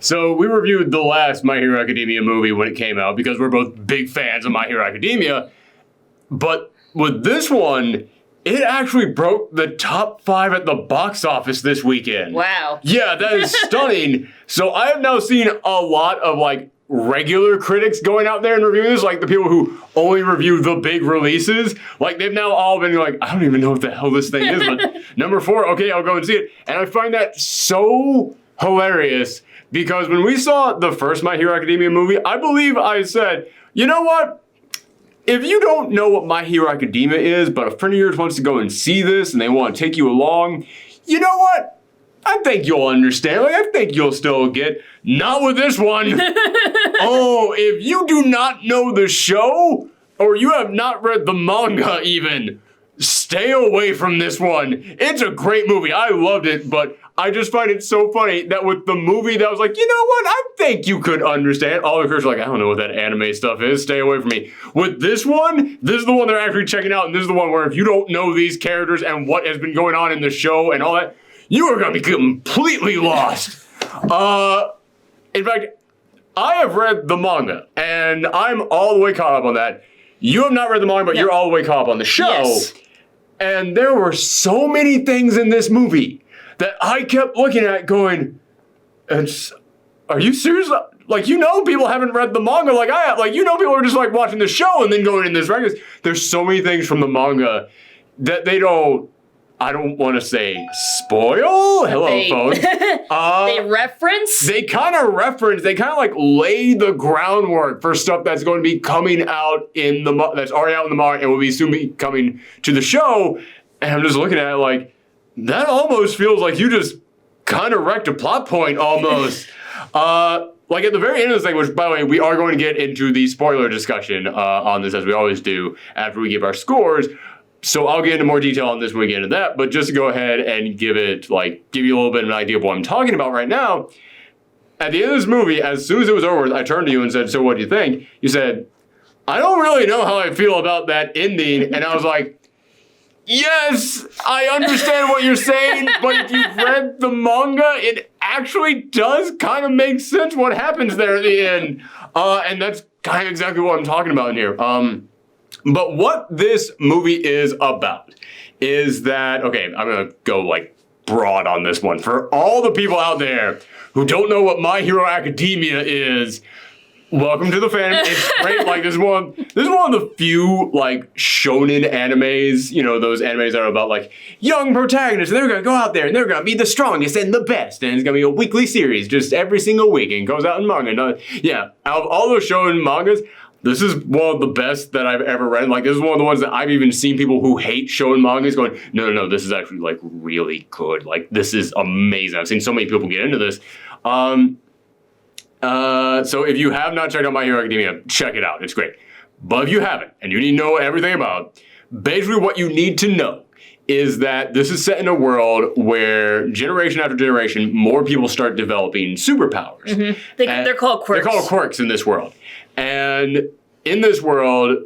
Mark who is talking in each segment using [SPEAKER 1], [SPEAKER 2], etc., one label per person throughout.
[SPEAKER 1] So we reviewed the last My Hero Academia movie when it came out because we're both big fans of My Hero Academia. But with this one, it actually broke the top 5 at the box office this weekend.
[SPEAKER 2] Wow.
[SPEAKER 1] Yeah, that is stunning. So I have now seen a lot of like regular critics going out there and reviewing this, like the people who only review the big releases. Like they've now all been like, I don't even know what the hell this thing is, but number 4, okay, I'll go and see it. And I find that so hilarious because when we saw the first My Hero Academia movie, I believe I said, you know what? If you don't know what My Hero Academia is, but a friend of yours wants to go and see this and they want to take you along, you know what? I think you'll understand. Like, I think you'll still get. Not with this one. Oh, if you do not know the show, or you have not read the manga even, stay away from this one. It's a great movie. I loved it, but I just find it so funny that with the movie that was like, you know what? I think you could understand. All the critics are like, I don't know what that anime stuff is. Stay away from me. With this one, this is the one they're actually checking out, and this is the one where if you don't know these characters and what has been going on in the show and all that, you are going to be completely lost. In fact, I have read the manga, and I'm all the way caught up on that. You have not read the manga, but you're all the way caught up on the show.
[SPEAKER 2] Yes.
[SPEAKER 1] And there were so many things in this movie that I kept looking at going, are you serious? Like, you know people haven't read the manga like I have. Like, you know people are just like watching the show and then going in this regular. There's so many things from the manga that they don't, I don't want to say spoil. Hello, phone.
[SPEAKER 2] They reference?
[SPEAKER 1] They kind of like lay the groundwork for stuff that's going to be coming out that's already out in the manga and will be soon be coming to the show. And I'm just looking at it like, that almost feels like you just kind of wrecked a plot point almost. Like at the very end of this thing, which by the way, we are going to get into the spoiler discussion on this as we always do after we give our scores. So I'll get into more detail on this when we get into that, but just to go ahead and give you a little bit of an idea of what I'm talking about right now. At the end of this movie, as soon as it was over, I turned to you and said, so what do you think? You said, I don't really know how I feel about that ending. And I was like, yes, I understand what you're saying, but if you've read the manga, it actually does kind of make sense what happens there at the end. And that's kind of exactly what I'm talking about in here. But what this movie is about is that, okay, I'm going to go like broad on this one. For all the people out there who don't know what My Hero Academia is, welcome to the fandom. It's great. Like this is one of the few like shonen animes, you know, those animes that are about like young protagonists, and they're gonna go out there and they're gonna be the strongest and the best, and it's gonna be a weekly series just every single week and goes out in manga. And, yeah, out of all those shonen mangas, this is one of the best that I've ever read. Like, this is one of the ones that I've even seen people who hate shonen mangas going, no, this is actually like really good. Like, this is amazing. I've seen so many people get into this. So if you have not checked out My Hero Academia, check it out. It's great. But if you haven't, and you need to know everything about, basically what you need to know is that this is set in a world where generation after generation, more people start developing superpowers.
[SPEAKER 2] Mm-hmm. They're called quirks.
[SPEAKER 1] They're called quirks in this world. And in this world,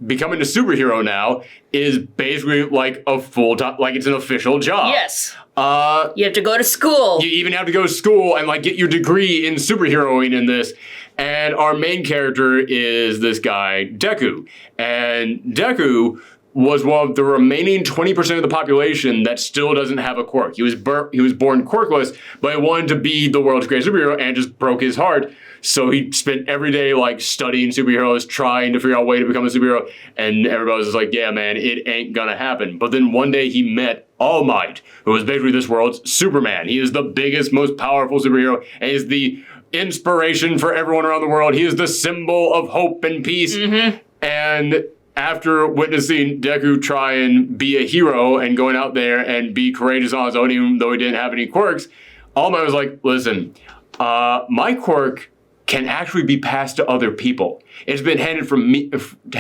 [SPEAKER 1] becoming a superhero now is basically like a full-time, like it's an official job.
[SPEAKER 2] Yes. You have to go to school.
[SPEAKER 1] You even have to go to school and like get your degree in superheroing in this. And our main character is this guy, Deku. And Deku was one of the remaining 20% of the population that still doesn't have a quirk. He was born quirkless, but he wanted to be the world's greatest superhero and just broke his heart. So he spent every day like studying superheroes, trying to figure out a way to become a superhero. And everybody was just like, yeah, man, it ain't gonna happen. But then one day he met All Might, who is basically this world's Superman. He is the biggest, most powerful superhero, and is the inspiration for everyone around the world. He is the symbol of hope and peace. Mm-hmm. And after witnessing Deku try and be a hero and going out there and be courageous on his own, even though he didn't have any quirks, All Might was like, listen, my quirk can actually be passed to other people. It's been handed from me.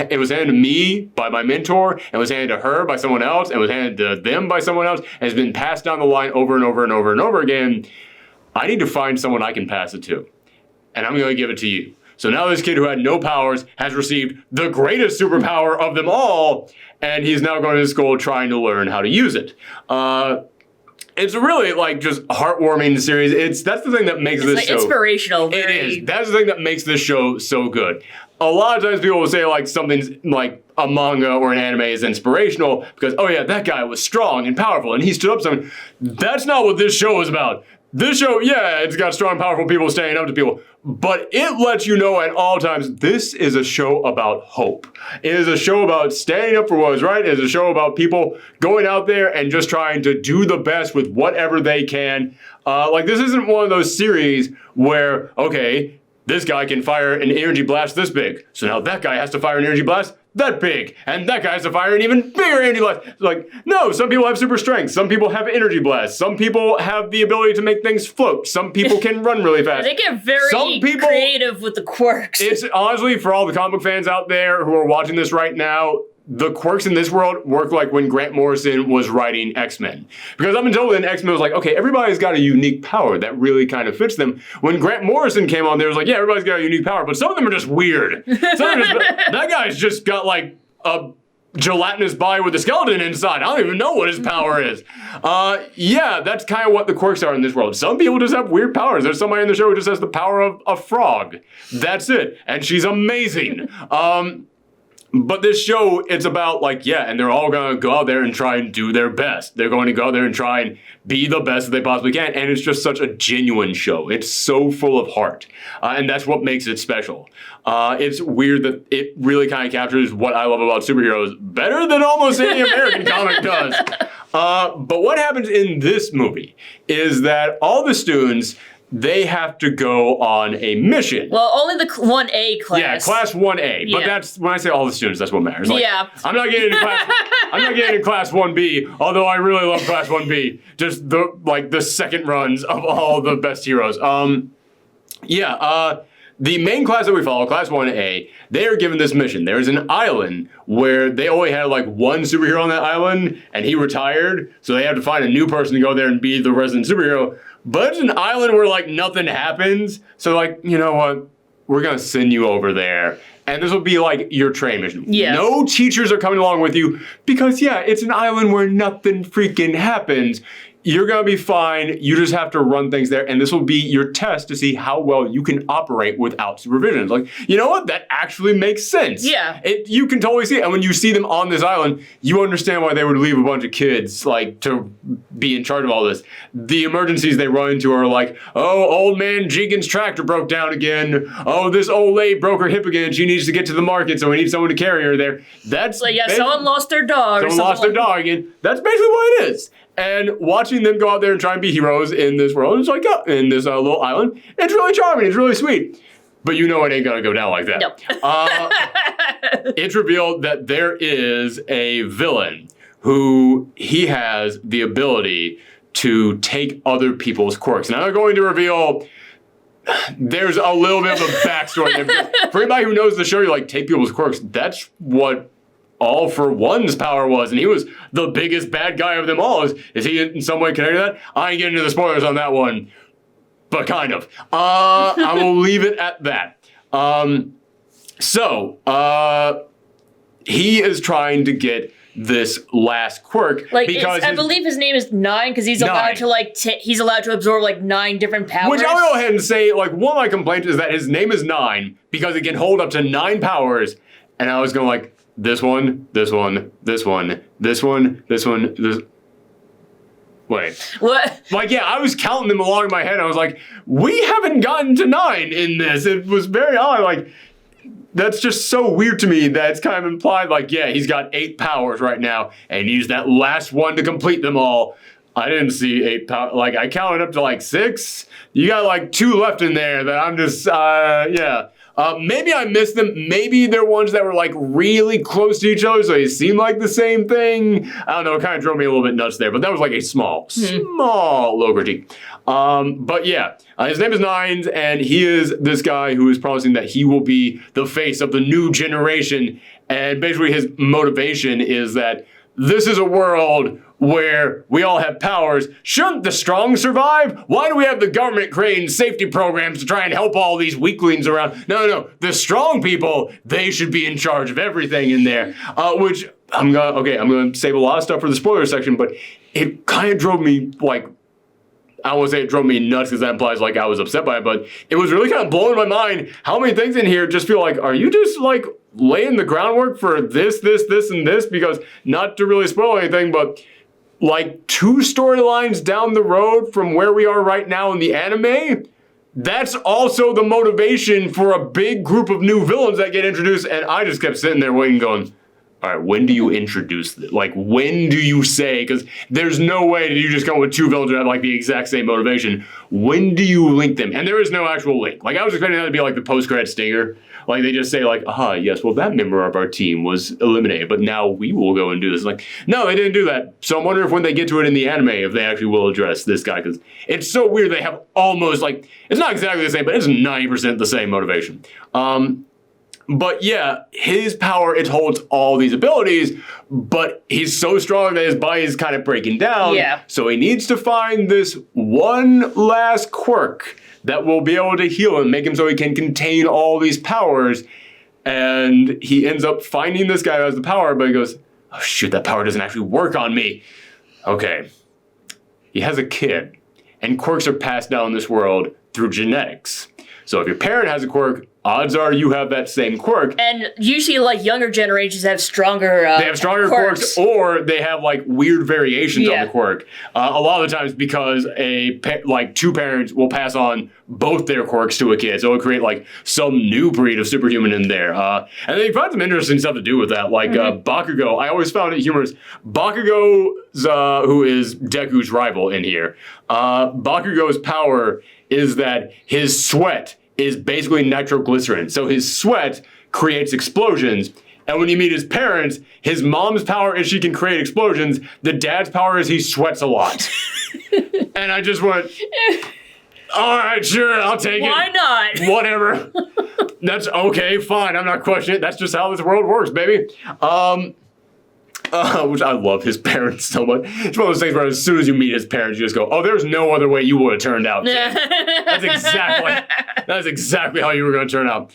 [SPEAKER 1] It was handed to me by my mentor, and was handed to her by someone else, and was handed to them by someone else, and it's been passed down the line over and over and over and over again. I need to find someone I can pass it to, and I'm going to give it to you. So now this kid who had no powers has received the greatest superpower of them all, and he's now going to school trying to learn how to use it. It's really like just heartwarming series. That's the thing that makes this show
[SPEAKER 2] inspirational.
[SPEAKER 1] It is. That's the thing that makes this show so good. A lot of times people will say like something's like a manga or an anime is inspirational because, oh yeah, that guy was strong and powerful and he stood up to someone. That's not what this show is about. This show, yeah, it's got strong, powerful people standing up to people, but it lets you know at all times this is a show about hope. It is a show about standing up for what is right. It is a show about people going out there and just trying to do the best with whatever they can. Like, this isn't one of those series where, okay, this guy can fire an energy blast this big, so now that guy has to fire an energy blast that big, and that guy has to fire an even bigger energy blast. Like, no, some people have super strength, some people have energy blasts, some people have the ability to make things float, some people can run really fast.
[SPEAKER 2] They get very creative with the quirks.
[SPEAKER 1] It's honestly, for all the comic book fans out there who are watching this right now, the quirks in this world work like when Grant Morrison was writing X-Men. Because up until then, X-Men was like, okay, everybody's got a unique power that really kind of fits them. When Grant Morrison came on, there was like, yeah, everybody's got a unique power, but some of them are just weird. That guy's just got like a gelatinous body with a skeleton inside. I don't even know what his power is. Yeah, that's kind of what the quirks are in this world. Some people just have weird powers. There's somebody in the show who just has the power of a frog. That's it. And she's amazing. But this show, it's about like, yeah, and they're all going to go out there and try and do their best. They're going to go out there and try and be the best that they possibly can. And it's just such a genuine show. It's so full of heart. And that's what makes it special. It's weird that it really kind of captures what I love about superheroes better than almost any American comic does. But what happens in this movie is that all the students, they have to go on a mission.
[SPEAKER 2] Well, only the 1A class.
[SPEAKER 1] Yeah, class 1A. Yeah. But that's, when I say all the students, that's what matters. Like,
[SPEAKER 2] yeah.
[SPEAKER 1] I'm not getting into class 1B, although I really love class 1B. Just the second runs of all the best heroes. The main class that we follow, class 1A, they are given this mission. There is an island where they only had like one superhero on that island, and he retired, so they have to find a new person to go there and be the resident superhero. But it's an island where like nothing happens, so like, you know what? We're gonna send you over there. And this will be like your train mission.
[SPEAKER 2] Yeah.
[SPEAKER 1] No teachers are coming along with you because yeah, it's an island where nothing freaking happens. You're gonna be fine. You just have to run things there, and this will be your test to see how well you can operate without supervision. Like, you know what? That actually makes sense.
[SPEAKER 2] Yeah.
[SPEAKER 1] You can totally see it. And when you see them on this island, you understand why they would leave a bunch of kids, like, to be in charge of all this. The emergencies they run into are like, oh, old man Jigen's tractor broke down again. Oh, this old lady broke her hip again. She needs to get to the market, so we need someone to carry her there. That's
[SPEAKER 2] like, yeah, someone lost their dog.
[SPEAKER 1] Someone lost their dog again. That's basically what it is. And watching them go out there and try and be heroes in this world, it's like, in this little island, it's really charming, it's really sweet. But you know it ain't gonna go down like that.
[SPEAKER 2] Nope.
[SPEAKER 1] It's revealed that there is a villain who he has the ability to take other people's quirks. Now I'm going to reveal there's a little bit of a backstory there. For anybody who knows the show, you're like, take people's quirks. That's what All for One's power was, and he was the biggest bad guy of them all. Is he in some way connected to that? I ain't getting into the spoilers on that one, but kind of. I will leave it at that. He is trying to get this last quirk,
[SPEAKER 2] like, because I believe his name is 9 because he's allowed to he's allowed to absorb like 9 different powers.
[SPEAKER 1] Which I'll go ahead and say, like, one of my complaints is that his name is 9 because it can hold up to 9 powers, and I was going like, this one, this one, this one, this one, this one, this. Wait.
[SPEAKER 2] What?
[SPEAKER 1] Like, yeah, I was counting them along in my head. I was like, we haven't gotten to 9 in this. It was very odd. Like, that's just so weird to me that it's kind of implied, like, yeah, he's got 8 powers right now, and he needs that last one to complete them all. I didn't see 8 powers. Like, I counted up to like 6. You got like 2 left in there that I'm just, yeah. Maybe I missed them. Maybe they're ones that were like really close to each other, so they seem like the same thing. I don't know. It kind of drove me a little bit nuts there, but that was like a small low critique. But yeah, his name is Nines, and he is this guy who is promising that he will be the face of the new generation. And basically, his motivation is that this is a world where we all have powers. Shouldn't the strong survive? Why do we have the government creating safety programs to try and help all these weaklings around? No. The strong people, they should be in charge of everything in there. Which I'm gonna save a lot of stuff for the spoiler section, but it kind of drove me, like, I don't want to say it drove me nuts because that implies like I was upset by it, but it was really kind of blowing my mind how many things in here just feel like, are you just like laying the groundwork for this, and this? Because not to really spoil anything, but like 2 storylines down the road from where we are right now in the anime, that's also the motivation for a big group of new villains that get introduced. And I just kept sitting there waiting going, all right, when do you introduce this? Like, when do you say, because there's no way that you just come with 2 villains that have like the exact same motivation. When do you link them? And there is no actual link. Like, I was expecting that to be like the post-credit stinger. Like, they just say like, yes, well, that member of our team was eliminated, but now we will go and do this. Like, no, they didn't do that. So I'm wondering if when they get to it in the anime, if they actually will address this guy, because it's so weird. They have almost like, it's not exactly the same, but it's 90% the same motivation. But yeah, his power, it holds all these abilities, but he's so strong that his body is kind of breaking down.
[SPEAKER 2] Yeah.
[SPEAKER 1] So he needs to find this one last quirk that will be able to heal him, make him so he can contain all these powers. And he ends up finding this guy who has the power, but he goes, oh shoot, that power doesn't actually work on me. Okay. He has a kid, and quirks are passed down in this world through genetics. So if your parent has a quirk, odds are you have that same quirk.
[SPEAKER 2] And usually, like, younger generations have stronger
[SPEAKER 1] they have stronger quirks, or they have, like, weird variations on the quirk. A lot of the times because 2 parents will pass on both their quirks to a kid. So it'll create, like, some new breed of superhuman in there. And then you find some interesting stuff to do with that. Like, Bakugo, I always found it humorous. Bakugo, who is Deku's rival in here, Bakugo's power is that his sweat is basically nitroglycerin. So his sweat creates explosions. And when you meet his parents, his mom's power is she can create explosions. The dad's power is he sweats a lot. And I just went, all right, sure, I'll take it.
[SPEAKER 2] Why not?
[SPEAKER 1] Whatever. That's okay, fine. I'm not questioning it. That's just how this world works, baby. Which I love his parents so much. It's one of those things where as soon as you meet his parents, you just go, oh, there's no other way you would have turned out. That's exactly how you were going to turn out.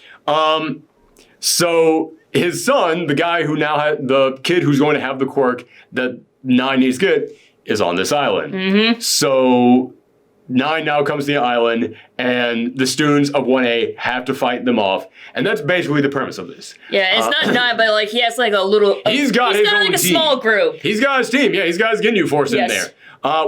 [SPEAKER 1] So his son, the guy who now had the kid who's going to have the quirk that 9 needs to get, is on this island. So 9 now comes to the island, and the students of 1A have to fight them off. And that's basically the premise of this.
[SPEAKER 2] Yeah, it's not 9, but like he has like a little...
[SPEAKER 1] He's got his own
[SPEAKER 2] like a
[SPEAKER 1] team.
[SPEAKER 2] Small group.
[SPEAKER 1] He's got his team. Yeah, he's got his Ginyu Force in there.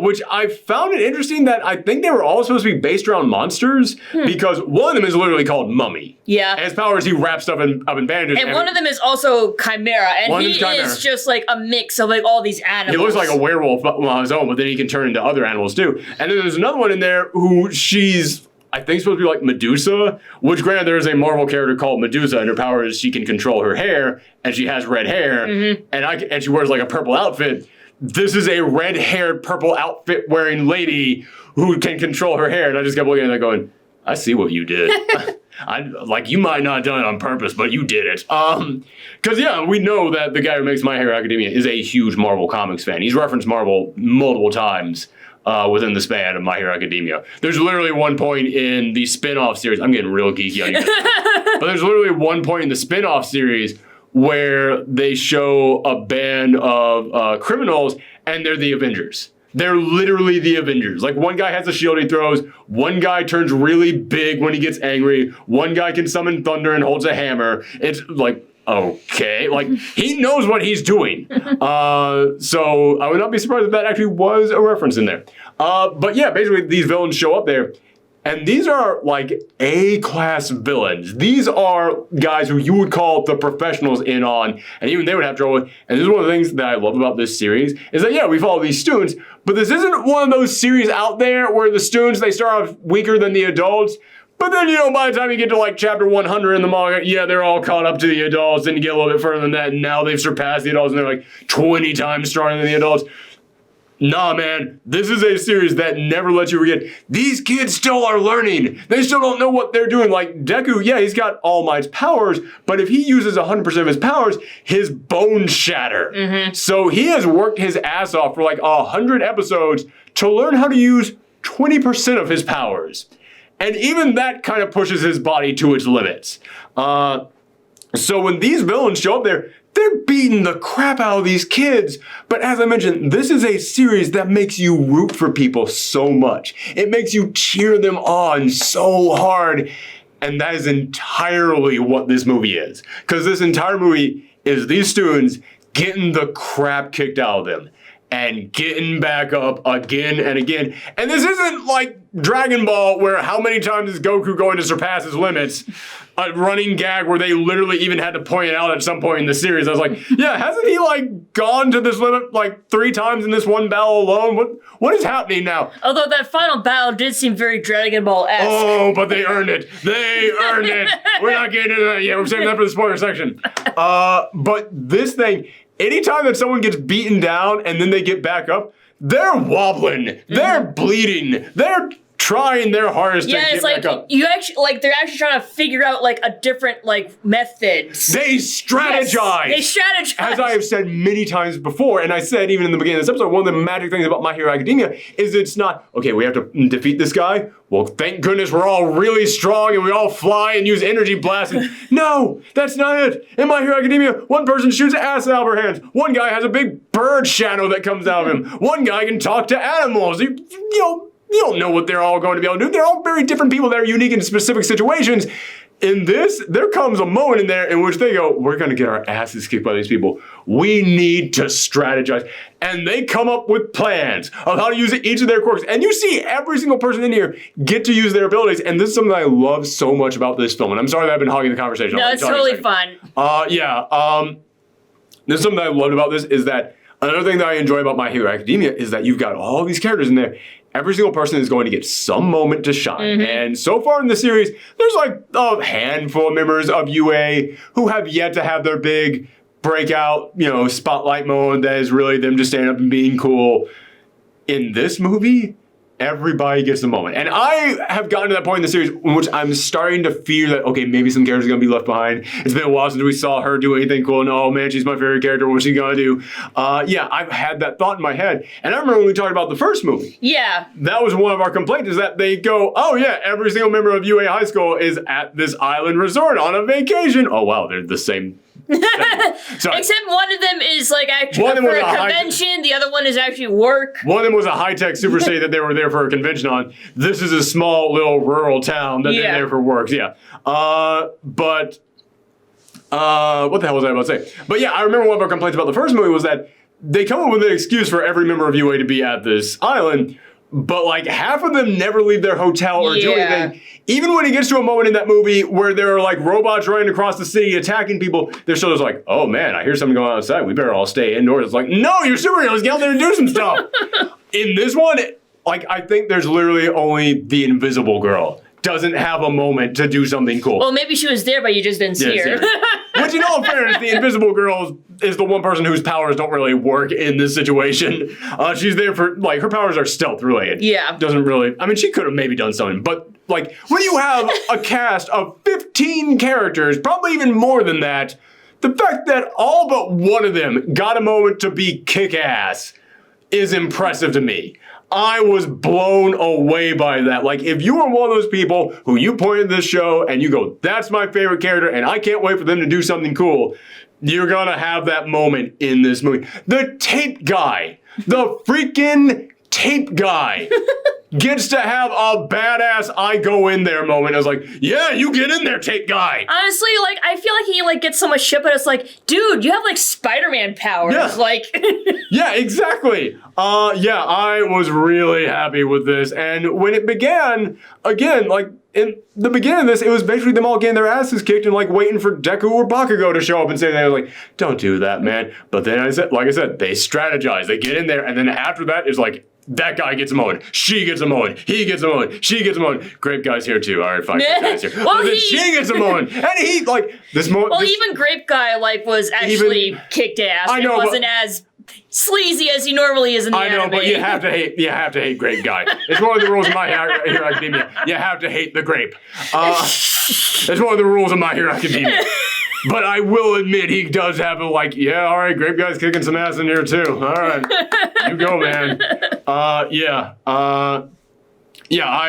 [SPEAKER 1] Which I found it interesting that I think they were all supposed to be based around monsters, because one of them is literally called Mummy. Yeah. And his power is he wraps stuff in bandages.
[SPEAKER 2] And one of them is also Chimera, and he is just like a mix of like all these animals.
[SPEAKER 1] He looks like a werewolf on his own, but then he can turn into other animals too. And then there's another one in there who she's, I think, supposed to be like Medusa, which granted there is a Marvel character called Medusa, and her power is she can control her hair, and she has red hair, and she wears like a purple outfit. This is a red-haired, purple outfit-wearing lady who can control her hair. And I just kept looking at her going, I see what you did. You might not have done it on purpose, but you did it. Because, yeah, we know that the guy who makes My Hero Academia is a huge Marvel Comics fan. He's referenced Marvel multiple times within the span of My Hero Academia. There's literally one point in the spin-off series. I'm getting real geeky on you guys. But there's literally one point in the spin-off series where they show a band of criminals, and they're the Avengers. They're literally the Avengers. Like, one guy has a shield he throws, one guy turns really big when he gets angry, one guy can summon thunder and holds a hammer. It's like, okay. Like, he knows what he's doing. So I would not be surprised if that actually was a reference in there. But yeah, basically these villains show up there. And these are like A-class villains. These are guys who you would call the professionals in on, and even they would have trouble with. And this is one of the things that I love about this series, is that, yeah, we follow these students, but this isn't one of those series out there where the students, they start off weaker than the adults. But then, by the time you get to like chapter 100 in the manga, yeah, they're all caught up to the adults. Then you get a little bit further than that, and now they've surpassed the adults, and they're like 20 times stronger than the adults. Nah, man, this is a series that never lets you forget. These kids still are learning. They still don't know what they're doing. Like, Deku, yeah, he's got All Might's powers, but if he uses 100% of his powers, his bones shatter. So he has worked his ass off for like 100 episodes to learn how to use 20% of his powers. And even that kind of pushes his body to its limits. So when these villains show up there, they're beating the crap out of these kids. But as I mentioned, this is a series that makes you root for people so much. It makes you cheer them on so hard. And that is entirely what this movie is. Because this entire movie is these students getting the crap kicked out of them and getting back up again and again. And this isn't like Dragon Ball, where how many times is Goku going to surpass his limits? A running gag where they literally even had to point it out at some point in the series. I was like, yeah, hasn't he like gone to this limit like 3 times in this one battle alone? What is happening now?
[SPEAKER 2] Although that final battle did seem very Dragon Ball-esque.
[SPEAKER 1] Oh, but they earned it. They earned it. We're not getting into that yet. We're saving that for the spoiler section. But this thing, anytime that someone gets beaten down and then they get back up, they're wobbling. They're bleeding. They're trying their hardest to get back up.
[SPEAKER 2] You actually they're actually trying to figure out like a different methods.
[SPEAKER 1] They strategize.
[SPEAKER 2] Yes, they strategize.
[SPEAKER 1] As I have said many times before, and I said even in the beginning of this episode, one of the magic things about My Hero Academia is it's not, okay, we have to defeat this guy. Well, thank goodness we're all really strong and we all fly and use energy blasts. No, that's not it. In My Hero Academia, one person shoots acid out of her hands. One guy has a big bird shadow that comes out of him. One guy can talk to animals. You don't know what they're all going to be able to do. They're all very different people that are unique in specific situations. In this, there comes a moment in there in which they go, we're going to get our asses kicked by these people. We need to strategize. And they come up with plans of how to use each of their quirks. And you see every single person in here get to use their abilities. And this is something that I love so much about this film. And I'm sorry that I've been hogging the conversation.
[SPEAKER 2] No, it's totally fun.
[SPEAKER 1] There's something that I loved about this is that another thing that I enjoy about My Hero Academia is that you've got all these characters in there. Every single person is going to get some moment to shine. And so far in the series, there's like a handful of members of UA who have yet to have their big breakout, spotlight moment that is really them just standing up and being cool. In this movie, everybody gets a moment. And I have gotten to that point in the series in which I'm starting to fear that, okay, maybe some characters are going to be left behind. It's been a while since we saw her do anything cool. And oh man, she's my favorite character. What's she going to do? I've had that thought in my head. And I remember when we talked about the first movie.
[SPEAKER 2] Yeah.
[SPEAKER 1] That was one of our complaints is that they go, oh yeah, every single member of UA High School is at this island resort on a vacation. Oh wow, they're the same.
[SPEAKER 2] Except one of them is actually for a convention, the other one is actually work.
[SPEAKER 1] One of them was a high-tech super city that they were there for a convention on. This is a small little rural town that they're there for work. Yeah. What the hell was I about to say? But yeah, I remember one of our complaints about the first movie was that they come up with an excuse for every member of UA to be at this island, but half of them never leave their hotel or do anything. Even when it gets to a moment in that movie where there are robots running across the city attacking people, they're still just like, oh man, I hear something going on outside. We better all stay indoors. It's like, no, you're superheroes. Get out there and do some stuff. In this one, I think there's literally only the Invisible Girl doesn't have a moment to do something cool.
[SPEAKER 2] Well, maybe she was there, but you just didn't see her.
[SPEAKER 1] Which, in all fairness, the Invisible Girl is the one person whose powers don't really work in this situation. She's there for, her powers are stealth related.
[SPEAKER 2] Yeah.
[SPEAKER 1] Doesn't really, she could have maybe done something, but, when you have a cast of 15 characters, probably even more than that, the fact that all but one of them got a moment to be kick-ass is impressive to me. I was blown away by that. If you were one of those people who you point at this show and you go, that's my favorite character and I can't wait for them to do something cool, you're gonna have that moment in this movie. The tape guy, the freaking tape guy gets to have a badass I go in there moment. I was like, yeah, you get in there, tape guy.
[SPEAKER 2] Honestly, I feel like he gets so much shit, but it's like, dude, you have Spider-Man powers.
[SPEAKER 1] Yeah. Yeah, exactly. I was really happy with this. And when it began, again, in the beginning of this, it was basically them all getting their asses kicked and waiting for Deku or Bakugo to show up and say that. I was like, don't do that, man. But then I said, they strategize. They get in there, and then after that is that guy gets a moment. She gets a moment. He gets a moment. She gets a moment. Grape Guy's here too. All right, fine. Grape Guy's here.
[SPEAKER 2] Well,
[SPEAKER 1] then she gets a moment. And he, this moment.
[SPEAKER 2] Well, even Grape Guy, was actually kicked ass.
[SPEAKER 1] I know,
[SPEAKER 2] it wasn't as sleazy as he normally is in the anime.
[SPEAKER 1] I know, but you have to hate Grape Guy. It's one of the rules of My Hero Academia. You have to hate the grape. It's one of the rules of My Hero Academia. But I will admit he does have all right, Grape Guy's kicking some ass in here too. All right, you go, man. I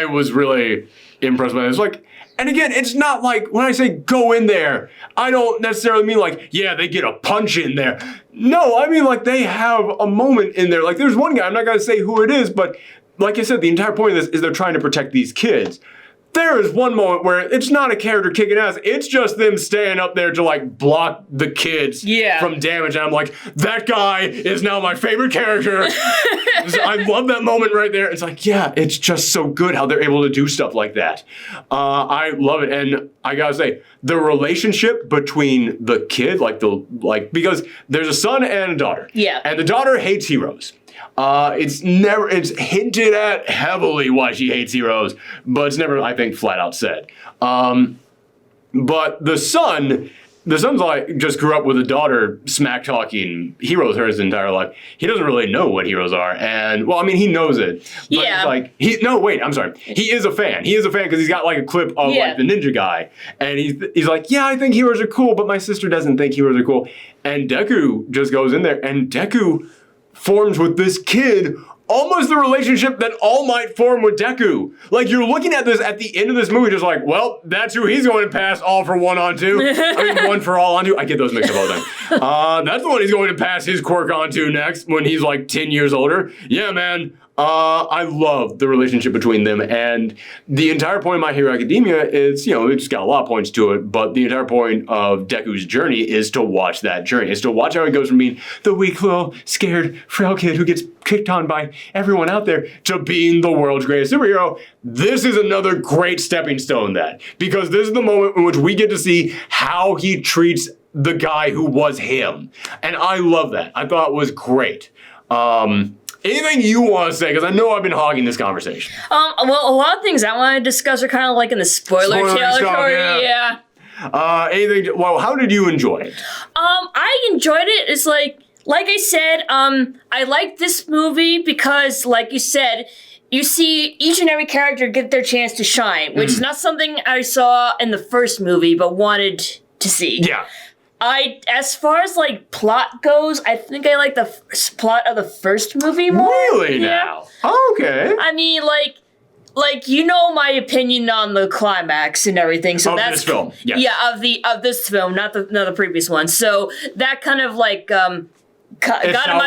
[SPEAKER 1] was really impressed by this. Like, and again, it's not like when I say go in there, I don't necessarily mean like, yeah, they get a punch in there. No, I mean like they have a moment in there. Like there's one guy, I'm not gonna say who it is, but like I said, the entire point of this is they're trying to protect these kids. There is one moment where it's not a character kicking ass. It's just them staying up there to like block the kids from damage. And I'm like, that guy is now my favorite character. I love that moment right there. It's like, yeah, it's just so good how they're able to do stuff like that. I love it. And I gotta say, the relationship between the kid, because there's a son and a daughter.
[SPEAKER 2] Yeah.
[SPEAKER 1] And the daughter hates heroes. It's hinted at heavily why she hates heroes, but it's never, I think, flat out said. But the son's like just grew up with a daughter smack talking heroes her his entire life. He doesn't really know what heroes are, and well, I mean, he knows it. But it's like I'm sorry. He is a fan. He is a fan because he's got like a clip of like the ninja guy, and he's like, yeah, I think heroes are cool, but my sister doesn't think heroes are cool. And Deku just goes in there, and Deku forms with this kid almost the relationship that All Might formed with Deku. Like, you're looking at this at the end of this movie just like, well, that's who he's going to pass all for one on two. I mean, one for all on two. I get those mixed up all the time. That's the one he's going to pass his quirk on to next when he's like 10 years older. Yeah, man. I love the relationship between them, and the entire point of My Hero Academia is, it's got a lot of points to it, but the entire point of Deku's journey is to watch that journey, is to watch how he goes from being the weak, little, scared, frail kid who gets kicked on by everyone out there to being the world's greatest superhero. This is another great stepping stone because this is the moment in which we get to see how he treats the guy who was him, and I love that. I thought it was great. Anything you want to say? Because I know I've been hogging this conversation.
[SPEAKER 2] Well, a lot of things I want to discuss are kind of like in the spoiler territory. Yeah.
[SPEAKER 1] How did you enjoy it?
[SPEAKER 2] I enjoyed it. It's like I said, I like this movie because, like you said, you see each and every character get their chance to shine, which is not something I saw in the first movie, but wanted to see.
[SPEAKER 1] Yeah.
[SPEAKER 2] As far as like plot goes, I think I like the plot of the first movie more.
[SPEAKER 1] Really now? Oh, okay.
[SPEAKER 2] I mean, like my opinion on the climax and everything. So that's
[SPEAKER 1] this film. Yes.
[SPEAKER 2] Yeah, of this film, not the previous one. So soured it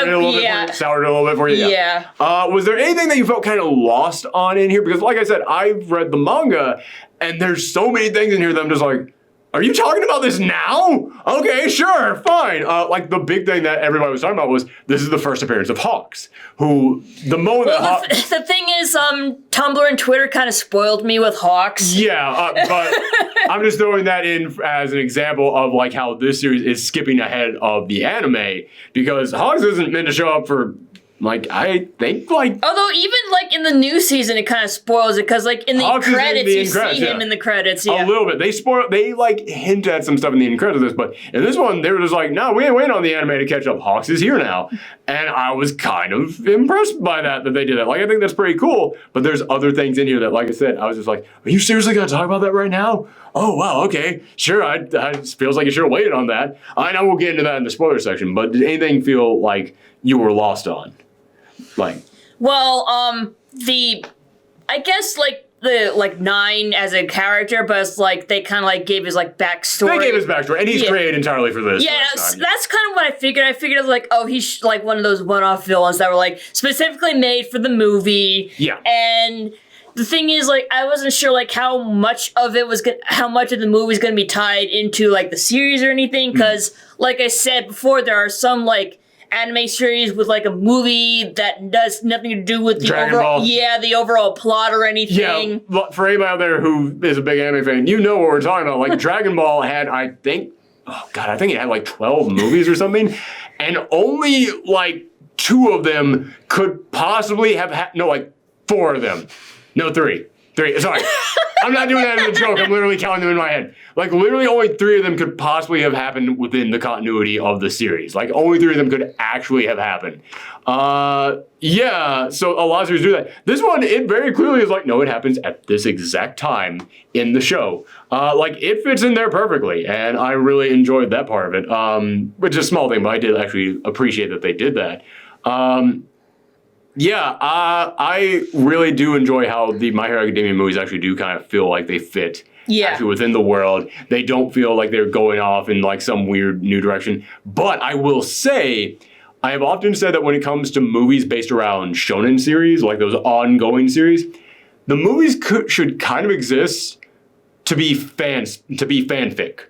[SPEAKER 1] a little bit for you.
[SPEAKER 2] Yeah.
[SPEAKER 1] Was there anything that you felt kind of lost on in here? Because like I said, I've read the manga, and there's so many things in here that I'm just like, are you talking about this now? Okay, sure, fine. Like the big thing that everybody was talking about was this is the first appearance of Hawks, who the moment
[SPEAKER 2] the thing is, Tumblr and Twitter kind of spoiled me with Hawks.
[SPEAKER 1] Yeah, but I'm just throwing that in as an example of like how this series is skipping ahead of the anime, because Hawks isn't meant to show up for. Like, I think, like...
[SPEAKER 2] Although, even, like, in the new season, it kind of spoils it, because, like, in the end credits, you see him in the credits,
[SPEAKER 1] A little bit. They, like, hint at some stuff in the end credits of this, but in this one, they were just like, no, we ain't waiting on the anime to catch up. Hawks is here now. And I was kind of impressed by that they did that. Like, I think that's pretty cool, but there's other things in here that, like I said, I was just like, are you seriously going to talk about that right now? Oh, wow, okay. Sure, it feels like you should have waited on that. I know we'll get into that in the spoiler section, but did anything feel like you were lost on?
[SPEAKER 2] I guess, like, the 9 as a character, but it's like they kind of like gave his like backstory.
[SPEAKER 1] They gave his backstory, and he's created entirely for this.
[SPEAKER 2] Yeah, that's kind of what I figured. I figured it was like, oh, he's like one of those one-off villains that were like specifically made for the movie.
[SPEAKER 1] Yeah,
[SPEAKER 2] and the thing is, like, I wasn't sure like how much of the movie is going to be tied into like the series or anything, because like I said before, there are some like anime series with like a movie that does nothing to do with the overall plot or anything.
[SPEAKER 1] Yeah, for anybody out there who is a big anime fan, you know what we're talking about. Like Dragon Ball had, I think it had like 12 movies or something, and only like 2 of them could possibly have like 4 of them. No, 3. Sorry. I'm not doing that as a joke. I'm literally counting them in my head. Like, literally only 3 of them could possibly have happened within the continuity of the series. Like, only 3 of them could actually have happened. Yeah, so a lot of series do that. This one, it very clearly is like, no, it happens at this exact time in the show. Like, it fits in there perfectly, and I really enjoyed that part of it. Which is a small thing, but I did actually appreciate that they did that. Yeah, I really do enjoy how the My Hero Academia movies actually do kind of feel like they fit actually within the world. They don't feel like they're going off in like some weird new direction. But I will say, I have often said that when it comes to movies based around shonen series, like those ongoing series, the movies should kind of exist to be fanfic.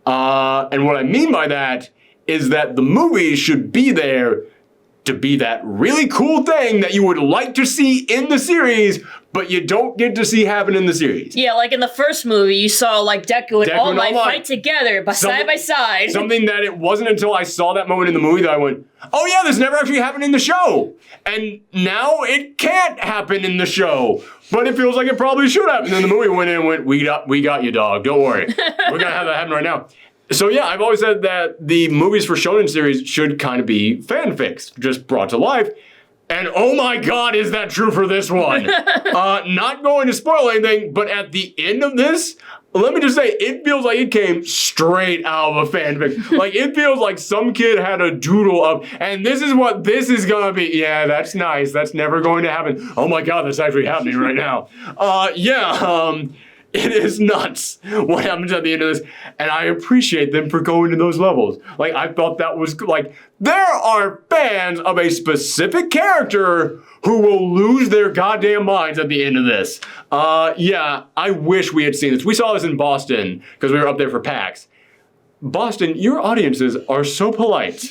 [SPEAKER 1] And what I mean by that is that the movies should be there to be that really cool thing that you would like to see in the series, but you don't get to see happen in the series.
[SPEAKER 2] Yeah, like in the first movie, you saw like Deku and All Might fight together, side by side.
[SPEAKER 1] Something that it wasn't until I saw that moment in the movie that I went, oh yeah, this never actually happened in the show. And now it can't happen in the show. But it feels like it probably should happen. And then the movie went in and went, we got you, dog. Don't worry. We're going to have that happen right now. So yeah, I've always said that the movies for shonen series should kind of be fanfics, just brought to life. And oh my God, is that true for this one? Not going to spoil anything, but at the end of this, let me just say, it feels like it came straight out of a fanfic. Like, it feels like some kid had a doodle of, and this is what this is gonna be. Yeah, that's nice. That's never going to happen. Oh my God, that's actually happening right now. It is nuts what happens at the end of this, and I appreciate them for going to those levels. Like, I thought that was, like, there are fans of a specific character who will lose their goddamn minds at the end of this. Yeah, I wish we had seen this. We saw this in Boston, because we were up there for PAX. Boston, your audiences are so polite.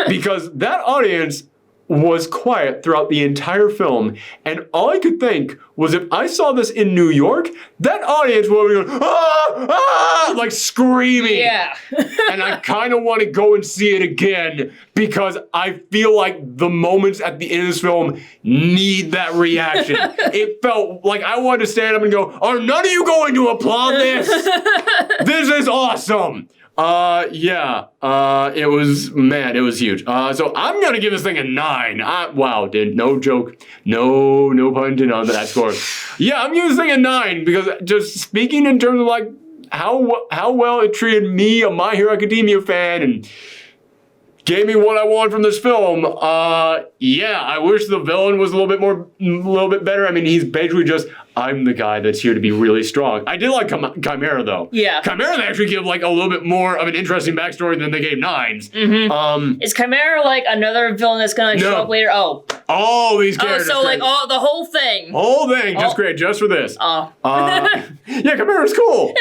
[SPEAKER 1] Because that audience was quiet throughout the entire film, and all I could think was if I saw this in New York, that audience would be going, ah, ah, like screaming.
[SPEAKER 2] Yeah.
[SPEAKER 1] And I kind of want to go and see it again because I feel like the moments at the end of this film need that reaction. It felt like I wanted to stand up and go, are none of you going to applaud this? This is awesome. It was huge. So I'm gonna give this thing a 9. Wow, no joke. No pun intended on that score. Yeah, I'm giving this thing a 9 because just speaking in terms of like how well it treated me, a My Hero Academia fan, and gave me what I want from this film. Yeah, I wish the villain was a little bit better. I mean, he's basically just, I'm the guy that's here to be really strong. I did like Chimera though.
[SPEAKER 2] Yeah.
[SPEAKER 1] Chimera, they actually give like a little bit more of an interesting backstory than they gave Nines.
[SPEAKER 2] Mm-hmm. Is Chimera like another villain that's gonna show up later? Oh.
[SPEAKER 1] All these characters.
[SPEAKER 2] Oh, so like the whole thing.
[SPEAKER 1] Just great, just for this.
[SPEAKER 2] Oh.
[SPEAKER 1] Yeah, Chimera's cool.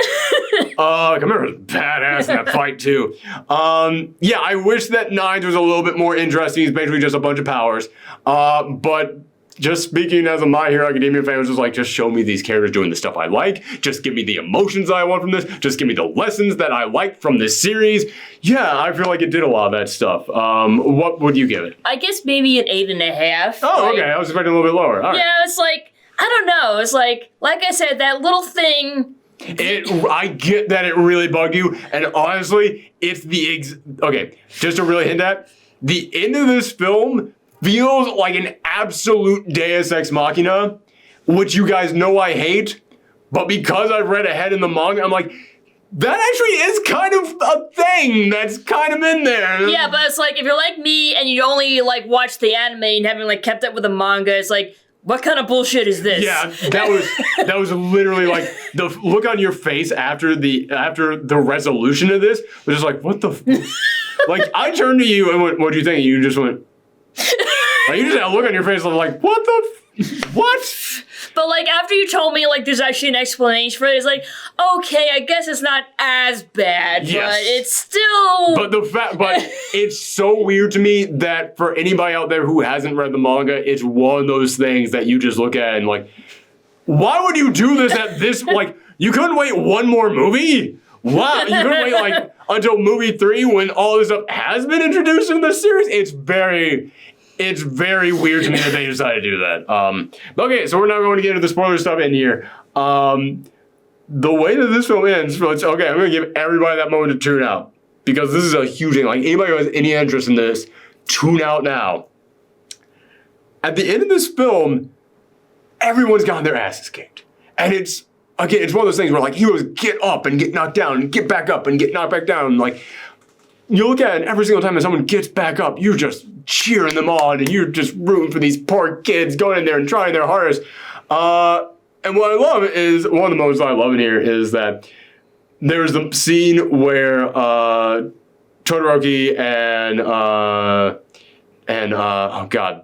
[SPEAKER 1] Chimera's badass in that fight too. Yeah, I wish that Nines was a little bit more interesting. He's basically just a bunch of powers. But just speaking as a My Hero Academia fan, was just like, just show me these characters doing the stuff I like. Just give me the emotions I want from this. Just give me the lessons that I like from this series. Yeah, I feel like it did a lot of that stuff. What would you give it?
[SPEAKER 2] I guess maybe an 8.5.
[SPEAKER 1] Oh, okay. I was expecting a little bit lower. All right.
[SPEAKER 2] Yeah, it's like, I don't know. It's like I said, that little thing.
[SPEAKER 1] I get that it really bugged you, and honestly, it's okay, just to really hint at, the end of this film feels like an absolute Deus Ex Machina, which you guys know I hate, but because I've read ahead in the manga, I'm like, that actually is kind of a thing that's kind of in there.
[SPEAKER 2] Yeah, but it's like, if you're like me and you only like watch the anime and haven't like kept up with the manga, it's like, what kind of bullshit is this?
[SPEAKER 1] Yeah, that was literally like the look on your face after the resolution of this was just like, what the like I turned to you and went, what do you think? And you just went, like, you just had a look on your face like, what the what?
[SPEAKER 2] But like after you told me like there's actually an explanation for it, it's like, okay, I guess it's not as bad,
[SPEAKER 1] yes.
[SPEAKER 2] But it's still.
[SPEAKER 1] But it's so weird to me that for anybody out there who hasn't read the manga, it's one of those things that you just look at and like, why would you do this at this like? You couldn't wait one more movie? Wow, you couldn't wait like until movie 3 when all this stuff has been introduced in the series? It's very weird to me that they decided to do that. Okay, so we're not going to get into the spoiler stuff in here. The way that this film ends, okay, I'm going to give everybody that moment to tune out. Because this is a huge thing. Like, anybody who has any interest in this, tune out now. At the end of this film, everyone's gotten their asses kicked. And it's one of those things where, like, heroes get up and get knocked down and get back up and get knocked back down. Like, you look at it and every single time that someone gets back up, you're just cheering them on, and you're just rooting for these poor kids going in there and trying their hardest. And what I love is, one of the moments I love in here is that there's the scene where Todoroki and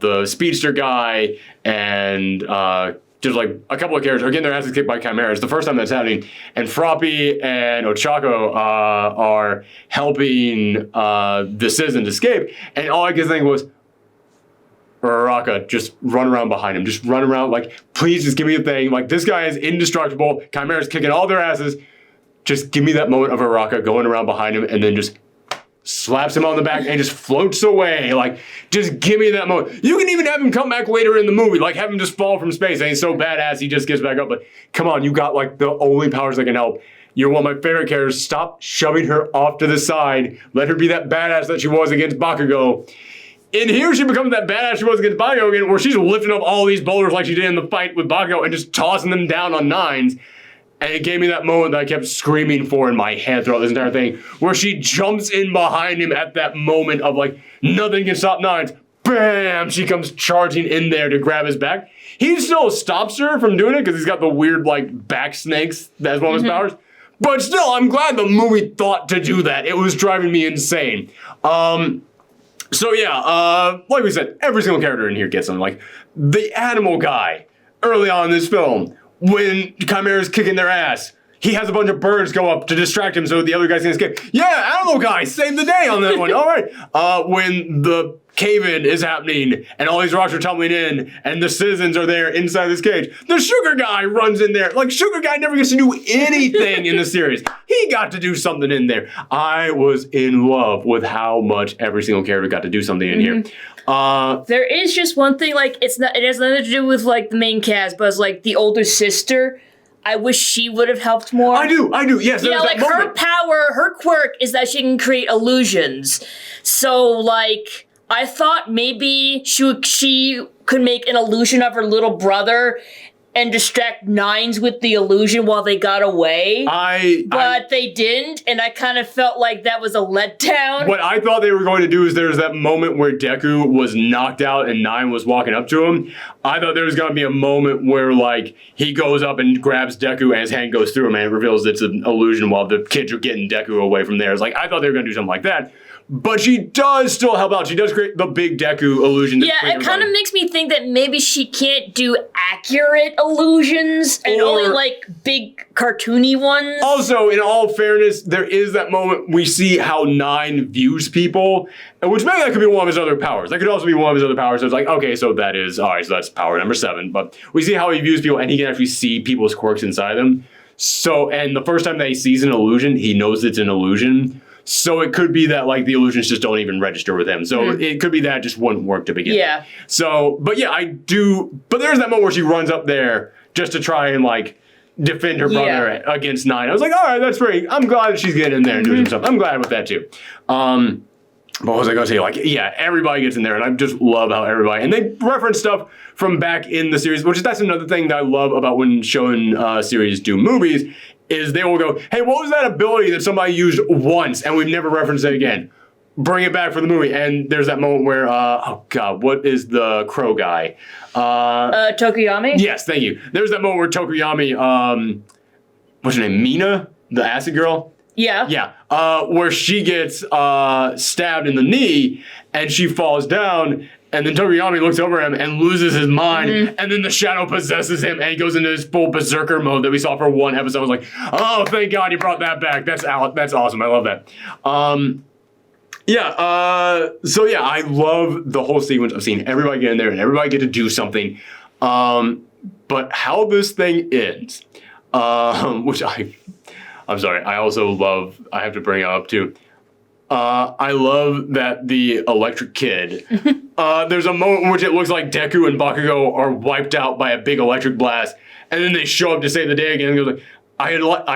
[SPEAKER 1] the speedster guy and just like a couple of characters are getting their asses kicked by chimeras. The first time that's happening, and Froppy and Ochako are helping the citizens escape, and all I could think was, Uraraka, just run around behind him. Just run around, like, please just give me a thing. Like, this guy is indestructible. Chimera's kicking all their asses. Just give me that moment of Uraraka going around behind him and then just slaps him on the back and just floats away. Like, just give me that moment. You can even have him come back later in the movie. Like, have him just fall from space. And he's so badass, he just gets back up. But come on, you got, like, the only powers that can help. You're one of my favorite characters. Stop shoving her off to the side. Let her be that badass that she was against Bakugo. In here, she becomes that badass she was against Bakugo again, where she's lifting up all these boulders like she did in the fight with Bakugo and just tossing them down on nines. And it gave me that moment that I kept screaming for in my head throughout this entire thing, where she jumps in behind him at that moment of like, nothing can stop nines. Bam! She comes charging in there to grab his back. He still stops her from doing it because he's got the weird like back snakes as one of his powers. But still, I'm glad the movie thought to do that. It was driving me insane. So yeah, like we said, every single character in here gets something. Like, the animal guy, early on in this film, when Chimera's kicking their ass, he has a bunch of birds go up to distract him so the other guys can escape. Yeah, animal guy, saved the day on that one, all right. When the cave-in is happening and all these rocks are tumbling in and the citizens are there inside this cage, the sugar guy runs in there. Like, sugar guy never gets to do anything in the series. He got to do something in there. I was in love with how much every single character got to do something in here.
[SPEAKER 2] There is just one thing, like, it has nothing to do with like the main cast, but it's like the older sister. I wish she would have helped more.
[SPEAKER 1] I do, yes.
[SPEAKER 2] Yeah, like her power, her quirk is that she can create illusions. So like, I thought maybe she could make an illusion of her little brother and distract Nines with the illusion while they got away. But they didn't, and I kind of felt like that was a letdown.
[SPEAKER 1] What I thought they were going to do is there's that moment where Deku was knocked out and Nine was walking up to him. I thought there was going to be a moment where, like, he goes up and grabs Deku and his hand goes through him and it reveals it's an illusion while the kids are getting Deku away from there. It's like, I thought they were going to do something like that. But she does still help out. She does create the big Deku illusion.
[SPEAKER 2] Yeah, it kind of makes me think that maybe she can't do accurate illusions and only like big cartoony ones.
[SPEAKER 1] Also, in all fairness, there is that moment we see how Nine views people, which maybe that could be one of his other powers. That could also be one of his other powers. So it's like, okay, so that is, all right, so that's power number 7. But we see how he views people and he can actually see people's quirks inside them. So, and the first time that he sees an illusion, he knows it's an illusion. So it could be that, like, the illusions just don't even register with him. So it could be that it just wouldn't work to begin with. So, but yeah, I do. But there's that moment where she runs up there just to try and, like, defend her brother against Nine. I was like, all right, that's great. I'm glad that she's getting in there and doing some stuff. I'm glad with that, too. What was I going to say? Like, yeah, everybody gets in there, and I just love how everybody... And they reference stuff from back in the series, which is that's another thing that I love about when Shonen series do movies, is they will go, hey, what was that ability that somebody used once, and we've never referenced it again? Bring it back for the movie. And there's that moment where, oh, God, what is the crow guy?
[SPEAKER 2] Tokuyami?
[SPEAKER 1] Yes, thank you. There's that moment where Tokuyami, what's her name, Mina? The acid girl?
[SPEAKER 2] Yeah.
[SPEAKER 1] Yeah. Where she gets stabbed in the knee and she falls down, and then Tokuyami looks over at him and loses his mind, and then the shadow possesses him and he goes into his full berserker mode that we saw for one episode. I was like, oh, thank God you brought that back. That's awesome. I love that. So yeah, I love the whole sequence of seeing everybody get in there and everybody get to do something. But how this thing ends, which I'm sorry, I also love, I have to bring it up too. I love that the electric kid, there's a moment in which it looks like Deku and Bakugo are wiped out by a big electric blast, and then they show up to save the day again, and he goes like, I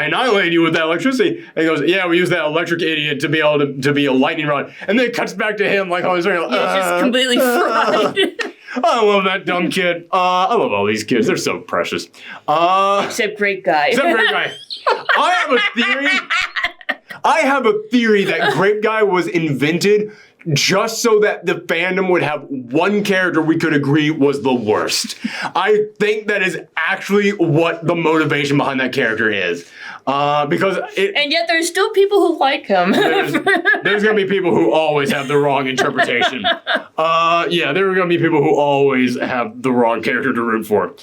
[SPEAKER 1] annihilated you with that electricity. And he goes, yeah, we used that electric idiot to be able to be a lightning rod. And then it cuts back to him like, oh, he's
[SPEAKER 2] just completely fried.
[SPEAKER 1] I love that dumb kid. I love all these kids. They're so precious.
[SPEAKER 2] Except Great Guy.
[SPEAKER 1] I have a theory that Grape Guy was invented just so that the fandom would have one character we could agree was the worst. I think that is actually what the motivation behind that character is. Because
[SPEAKER 2] and yet there's still people who like him.
[SPEAKER 1] there's going to be people who always have the wrong interpretation. Yeah, there are going to be people who always have the wrong character to root for.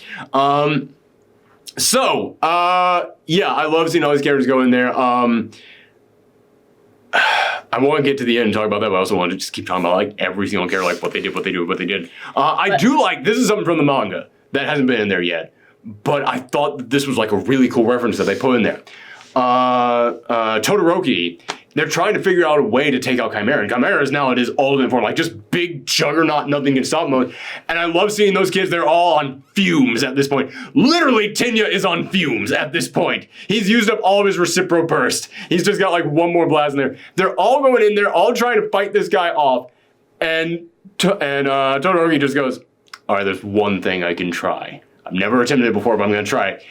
[SPEAKER 1] Yeah, I love seeing all these characters go in there. I want to get to the end and talk about that, but I also want to just keep talking about like every single character, like what they did. I do like, this is something from the manga that hasn't been in there yet, but I thought that this was like a really cool reference that they put in there. Todoroki, they're trying to figure out a way to take out Chimera, and Chimera is now in his ultimate form, like just big juggernaut, nothing can stop mode. And I love seeing those kids, they're all on fumes at this point. Literally, Tenya is on fumes at this point. He's used up all of his reciprocal burst. He's just got like one more blast in there. They're all going in there, all trying to fight this guy off. And Todoroki just goes, all right, there's one thing I can try. I've never attempted it before, but I'm going to try it.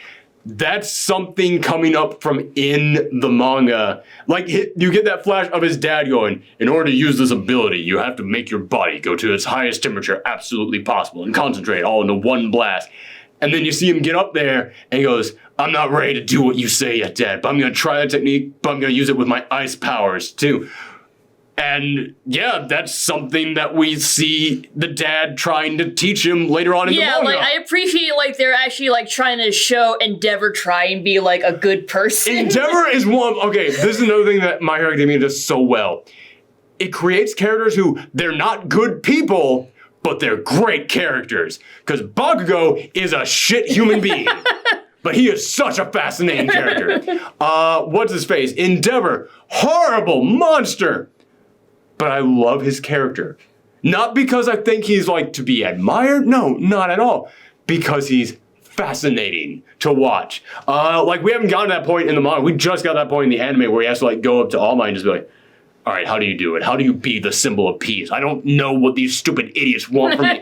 [SPEAKER 1] That's something coming up from in the manga. Like, you get that flash of his dad going, in order to use this ability, you have to make your body go to its highest temperature absolutely possible and concentrate all into one blast. And then you see him get up there and he goes, I'm not ready to do what you say yet, Dad, but I'm going to try that technique, but I'm going to use it with my ice powers too. And yeah, that's something that we see the dad trying to teach him later on in the manga.
[SPEAKER 2] Yeah, like I appreciate like they're actually like trying to show Endeavor try and be like a good person.
[SPEAKER 1] Endeavor is one. Okay, this is another thing that My Hero Academia does so well. It creates characters who they're not good people, but they're great characters. Because Bakugo is a shit human being. But he is such a fascinating character. What's his face? Endeavor, horrible monster. But I love his character. Not because I think he's like to be admired. No, not at all. Because he's fascinating to watch. Like we haven't gotten to that point in the manga. We just got that point in the anime where he has to like go up to All Might and just be like, all right, how do you do it? How do you be the symbol of peace? I don't know what these stupid idiots want from me.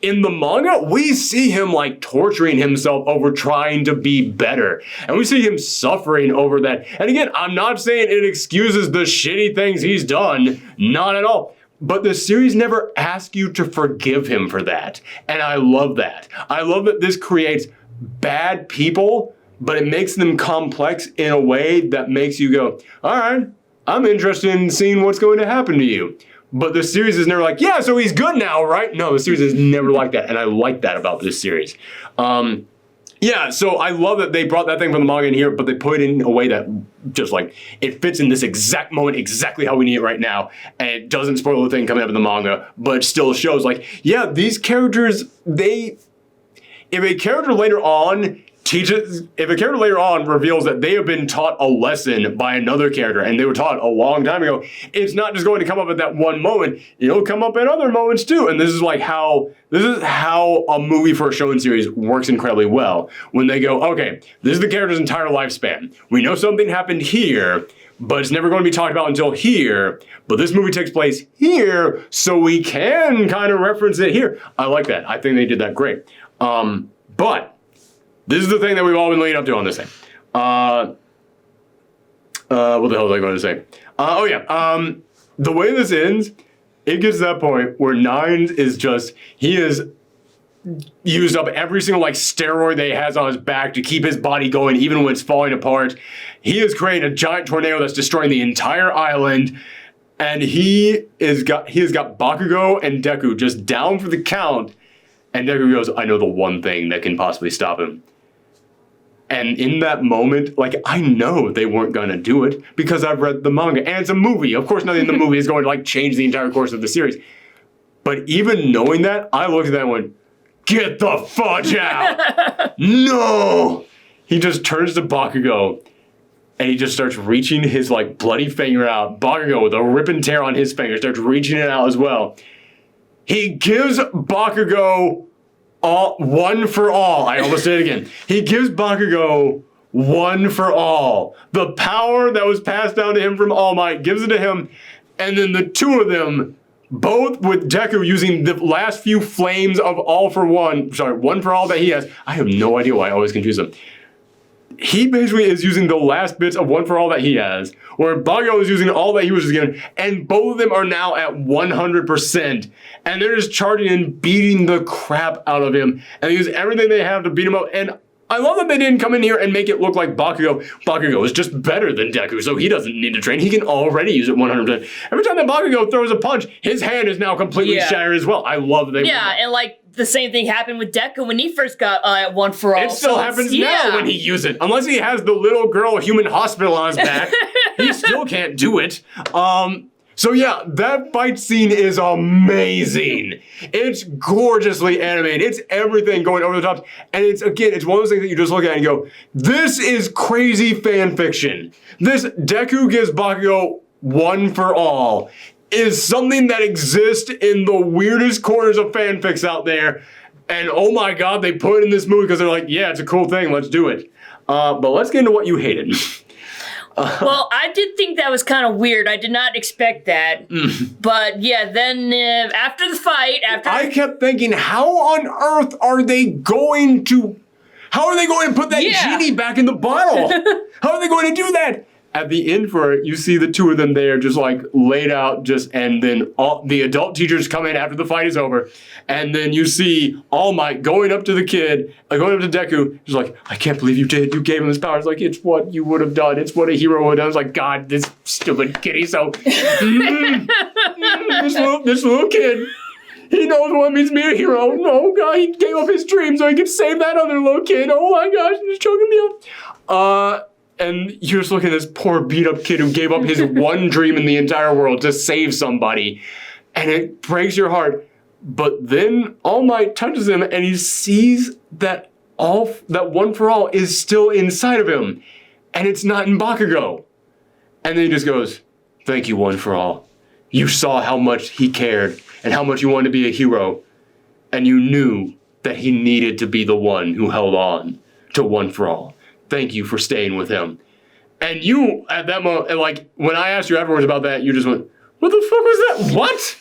[SPEAKER 1] In the manga, we see him like torturing himself over trying to be better. And we see him suffering over that. And again, I'm not saying it excuses the shitty things he's done. Not at all. But the series never asks you to forgive him for that. And I love that. I love that this creates bad people, but it makes them complex in a way that makes you go, all right, I'm interested in seeing what's going to happen to you. But the series is never like, yeah, so he's good now, right? No, the series is never like that, and I like that about this series. Yeah, so I love that they brought that thing from the manga in here, but they put it in a way that just like, it fits in this exact moment, exactly how we need it right now, and it doesn't spoil the thing coming up in the manga, but it still shows like, yeah, these characters, if a character later on reveals that they have been taught a lesson by another character and they were taught a long time ago, it's not just going to come up at that one moment, it'll come up at other moments too. And this is how a movie for a shonen series works incredibly well. When they go, okay, this is the character's entire lifespan. We know something happened here, but it's never going to be talked about until here. But this movie takes place here, so we can kind of reference it here. I like that. I think they did that great. But this is the thing that we've all been leading up to on this thing. What the hell was I going to say? The way this ends, it gets to that point where Nines is just, he has used up every single like steroid that he has on his back to keep his body going even when it's falling apart. He is creating a giant tornado that's destroying the entire island. And he has got Bakugo and Deku just down for the count. And Deku goes, I know the one thing that can possibly stop him. And in that moment, like, I know they weren't going to do it because I've read the manga. And it's a movie. Of course, nothing in the movie is going to, like, change the entire course of the series. But even knowing that, I looked at that and went, get the fudge out! No! He just turns to Bakugo, and he just starts reaching his, like, bloody finger out. Bakugo, with a rip and tear on his finger, starts reaching it out as well. He gives Bakugo one for all. I almost did it again. He gives Bakugo one for all. The power that was passed down to him from All Might gives it to him. And then the two of them, both with Deku using the last few flames of one for all that he has. I have no idea why I always confuse them. he basically is using the last bits of One For All that he has, where Bakugo is using all that he was just given, and both of them are now at 100%, and they're just charging and beating the crap out of him, and they use everything they have to beat him up, and I love that they didn't come in here and make it look like Bakugo is just better than Deku, so he doesn't need to train. He can already use it 100%. Every time that Bakugo throws a punch, his hand is now completely shattered as well. I love that.
[SPEAKER 2] Yeah, and like the same thing happened with Deku when he first got One For All.
[SPEAKER 1] It still happens now when he uses it. Unless he has the little girl human hospital on his back, he still can't do it. So yeah, that fight scene is amazing. It's gorgeously animated. It's everything going over the top. And it's one of those things that you just look at and go, this is crazy fan fiction. This Deku gives Bakugo One For All is something that exists in the weirdest corners of fanfics out there. And oh my God, they put it in this movie because they're like, yeah, it's a cool thing, let's do it. But let's get into what you hated.
[SPEAKER 2] Well, I did think that was kind of weird. I did not expect that. But yeah, then after the fight,
[SPEAKER 1] I kept thinking, how on earth are they going to put that genie back in the bottle? How are they going to do that? At the end for it, you see the two of them there just like laid out, and then all the adult teachers come in after the fight is over, and then you see All Might going up to the kid, going up to Deku, just like, I can't believe you gave him this power. It's like, it's what you would have done. It's what a hero would have done. It's like, God, this stupid kid, he's so, this little kid. He knows what means to be a hero. Oh God, he gave up his dream so he could save that other little kid. Oh my gosh, he's choking me up. And you're just looking at this poor beat-up kid who gave up his one dream in the entire world to save somebody. And it breaks your heart. But then All Might touches him and he sees that One For All is still inside of him. And it's not in Bakugo. And then he just goes, thank you, One For All. You saw how much he cared and how much you wanted to be a hero. And you knew that he needed to be the one who held on to One For All. Thank you for staying with him. And you, at that moment, like, when I asked you afterwards about that, you just went, what the fuck was that? What?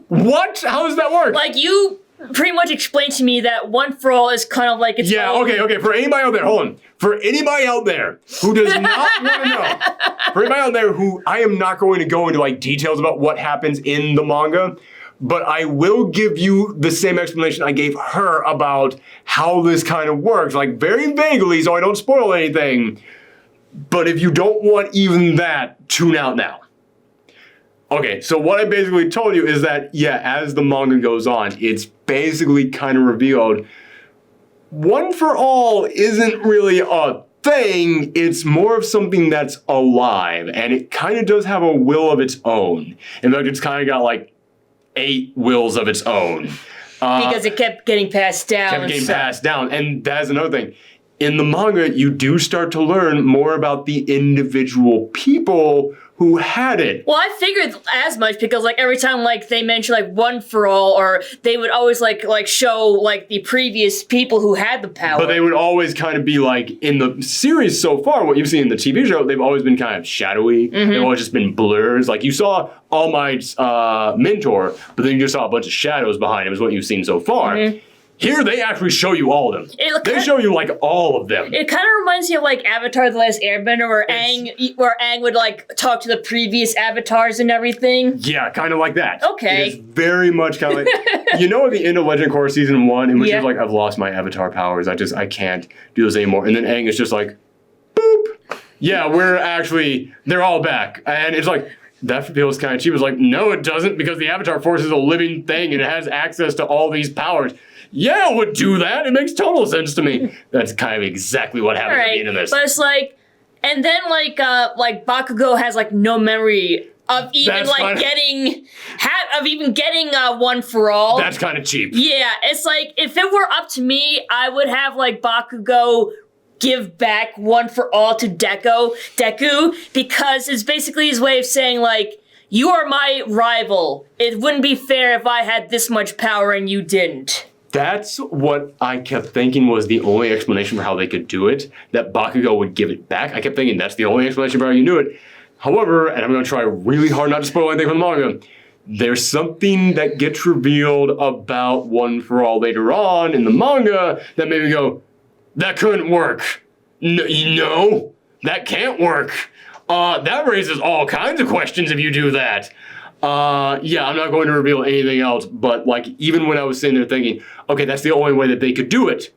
[SPEAKER 1] What? How does that work?
[SPEAKER 2] Like, you pretty much explained to me that One For All is kind of like its own...
[SPEAKER 1] Okay. For anybody out there, hold on. For anybody out there who does not want to know, for anybody out there who, I am not going to go into, like, details about what happens in the manga, but I will give you the same explanation I gave her about how this kind of works, like very vaguely so I don't spoil anything. But if you don't want even that, tune out now. Okay, so what I basically told you is that, yeah, as the manga goes on, it's basically kind of revealed One For All isn't really a thing, it's more of something that's alive, and it kind of does have a will of its own. In fact, it's kind of got like 8 wills of its own.
[SPEAKER 2] Because it kept getting passed down.
[SPEAKER 1] And that's another thing. In the manga, you do start to learn more about the individual people who had it.
[SPEAKER 2] Well, I figured as much because like every time like they mentioned like One For All, or they would always like show like the previous people who had the power.
[SPEAKER 1] But they would always kind of be like, in the series so far, what you've seen in the TV show, they've always been kind of shadowy. They've always just been blurs. Like you saw All Might's mentor, but then you just saw a bunch of shadows behind him is what you've seen so far. Here, they actually show you all of them. They show you, like, all of them.
[SPEAKER 2] It kind of reminds me of, like, Avatar The Last Airbender, where Aang would, like, talk to the previous avatars and everything.
[SPEAKER 1] Yeah, kind of like that.
[SPEAKER 2] Okay.
[SPEAKER 1] It is very much kind of like... You know at the end of Legend Core Season 1, in which he was like, I've lost my avatar powers. I can't do this anymore. And then Aang is just like, boop. Yeah, they're all back. And it's like... That feels kind of cheap. It's like, no, it doesn't, because the Avatar Force is a living thing and it has access to all these powers. Yeah, it would do that. It makes total sense to me. That's kind of exactly what happened at the end of this.
[SPEAKER 2] But it's like, and then like Bakugo has like no memory of even getting One For All.
[SPEAKER 1] That's kind of cheap.
[SPEAKER 2] Yeah, it's like if it were up to me, I would have like Bakugo give back One For All to Deku, because it's basically his way of saying, like, you are my rival. It wouldn't be fair if I had this much power and you didn't.
[SPEAKER 1] That's what I kept thinking was the only explanation for how they could do it, that Bakugo would give it back. I kept thinking that's the only explanation for how you do it. However, and I'm going to try really hard not to spoil anything from the manga, there's something that gets revealed about One For All later on in the manga that made me go, that couldn't work. No, that can't work. That raises all kinds of questions if you do that. Yeah, I'm not going to reveal anything else, but like, even when I was sitting there thinking, okay, that's the only way that they could do it.